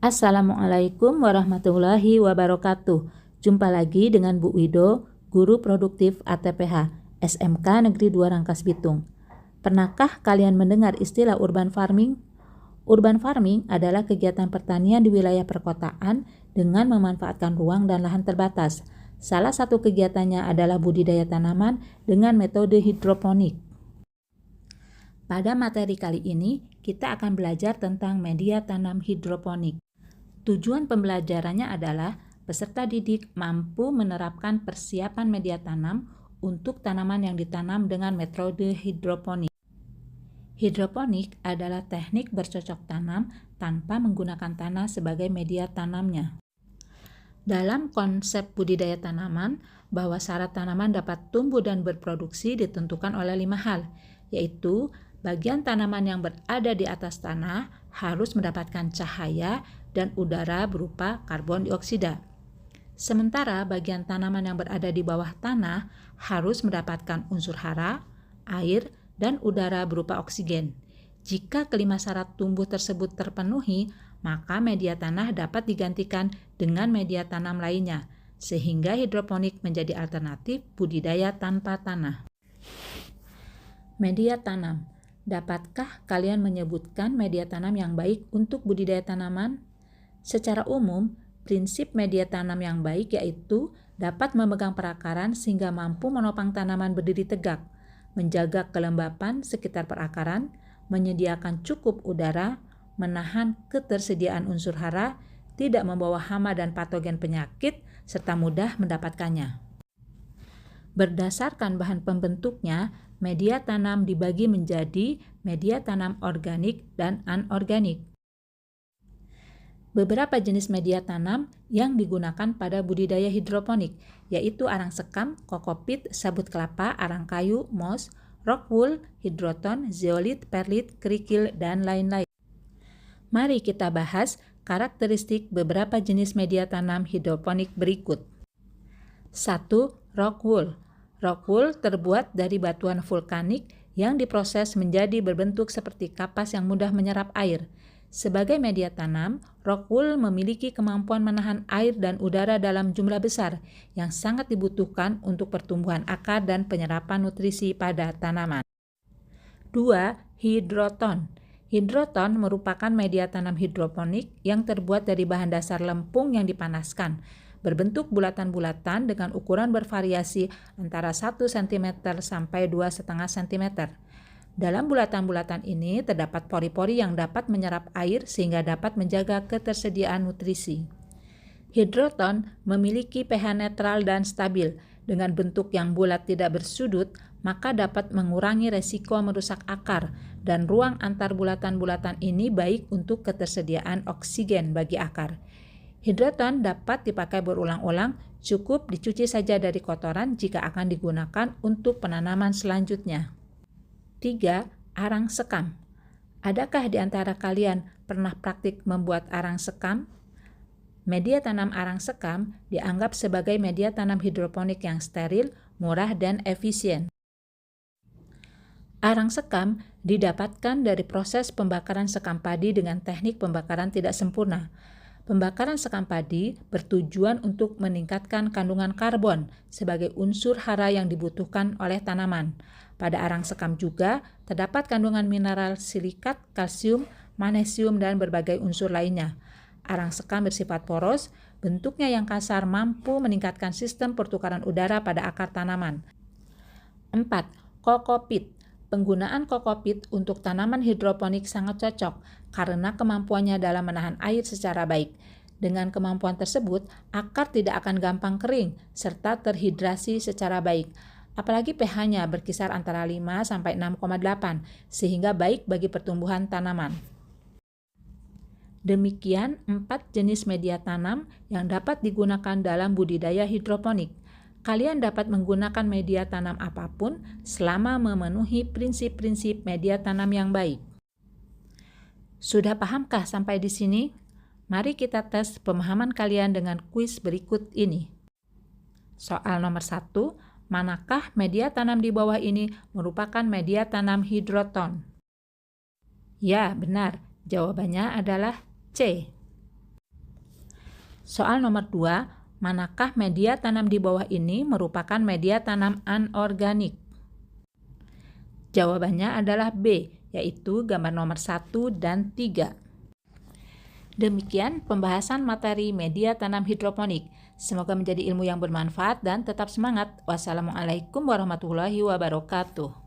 Assalamualaikum warahmatullahi wabarakatuh. Jumpa lagi dengan Bu Wido, Guru Produktif ATPH, SMK Negeri 2 Rangkas Bitung. Pernahkah kalian mendengar istilah urban farming? Urban farming adalah kegiatan pertanian di wilayah perkotaan dengan memanfaatkan ruang dan lahan terbatas. Salah satu kegiatannya adalah budidaya tanaman dengan metode hidroponik. Pada materi kali ini, kita akan belajar tentang media tanam hidroponik. Tujuan pembelajarannya adalah peserta didik mampu menerapkan persiapan media tanam untuk tanaman yang ditanam dengan metode hidroponik. Hidroponik adalah teknik bercocok tanam tanpa menggunakan tanah sebagai media tanamnya. Dalam konsep budidaya tanaman, bahwa syarat tanaman dapat tumbuh dan berproduksi ditentukan oleh 5 hal, yaitu bagian tanaman yang berada di atas tanah harus mendapatkan cahaya dan udara berupa karbon dioksida. Sementara bagian tanaman yang berada di bawah tanah harus mendapatkan unsur hara, air, dan udara berupa oksigen. Jika kelima syarat tumbuh tersebut terpenuhi, maka media tanah dapat digantikan dengan media tanam lainnya, sehingga hidroponik menjadi alternatif budidaya tanpa tanah. Media tanam. Dapatkah kalian menyebutkan media tanam yang baik untuk budidaya tanaman? Secara umum, prinsip media tanam yang baik yaitu dapat memegang perakaran sehingga mampu menopang tanaman berdiri tegak, menjaga kelembapan sekitar perakaran, menyediakan cukup udara, menahan ketersediaan unsur hara, tidak membawa hama dan patogen penyakit, serta mudah mendapatkannya. Berdasarkan bahan pembentuknya, media tanam dibagi menjadi media tanam organik dan anorganik. Beberapa jenis media tanam yang digunakan pada budidaya hidroponik, yaitu arang sekam, kokopit, sabut kelapa, arang kayu, moss, rockwool, hidroton, zeolit, perlit, kerikil, dan lain-lain. Mari kita bahas karakteristik beberapa jenis media tanam hidroponik berikut. 1. Rockwool. Rockwool terbuat dari batuan vulkanik yang diproses menjadi berbentuk seperti kapas yang mudah menyerap air. Sebagai media tanam, rockwool memiliki kemampuan menahan air dan udara dalam jumlah besar yang sangat dibutuhkan untuk pertumbuhan akar dan penyerapan nutrisi pada tanaman. 2. Hidroton. Hidroton merupakan media tanam hidroponik yang terbuat dari bahan dasar lempung yang dipanaskan, berbentuk bulatan-bulatan dengan ukuran bervariasi antara 1 cm sampai 2,5 cm. Dalam bulatan-bulatan ini terdapat pori-pori yang dapat menyerap air sehingga dapat menjaga ketersediaan nutrisi. Hidroton memiliki pH netral dan stabil. Dengan bentuk yang bulat tidak bersudut, maka dapat mengurangi resiko merusak akar, dan ruang antar bulatan-bulatan ini baik untuk ketersediaan oksigen bagi akar. Hidroton dapat dipakai berulang-ulang, cukup dicuci saja dari kotoran jika akan digunakan untuk penanaman selanjutnya. 3. Arang sekam. Adakah di antara kalian pernah praktik membuat arang sekam? Media tanam arang sekam dianggap sebagai media tanam hidroponik yang steril, murah, dan efisien. Arang sekam didapatkan dari proses pembakaran sekam padi dengan teknik pembakaran tidak sempurna. Pembakaran sekam padi bertujuan untuk meningkatkan kandungan karbon sebagai unsur hara yang dibutuhkan oleh tanaman. Pada arang sekam juga terdapat kandungan mineral silikat, kalsium, magnesium, dan berbagai unsur lainnya. Arang sekam bersifat poros, bentuknya yang kasar mampu meningkatkan sistem pertukaran udara pada akar tanaman. 4. Kokopit. Penggunaan kokopit untuk tanaman hidroponik sangat cocok karena kemampuannya dalam menahan air secara baik. Dengan kemampuan tersebut, akar tidak akan gampang kering serta terhidrasi secara baik. Apalagi pH-nya berkisar antara 5 sampai 6,8 sehingga baik bagi pertumbuhan tanaman. Demikian 4 jenis media tanam yang dapat digunakan dalam budidaya hidroponik. Kalian dapat menggunakan media tanam apapun selama memenuhi prinsip-prinsip media tanam yang baik. Sudah pahamkah sampai di sini? Mari kita tes pemahaman kalian dengan kuis berikut ini. Soal nomor 1, manakah media tanam di bawah ini merupakan media tanam hidroton? Ya, benar. Jawabannya adalah C. Soal nomor 2, manakah media tanam di bawah ini merupakan media tanam anorganik? Jawabannya adalah B, yaitu gambar nomor 1 dan 3. Demikian pembahasan materi media tanam hidroponik. Semoga menjadi ilmu yang bermanfaat dan tetap semangat. Wassalamualaikum warahmatullahi wabarakatuh.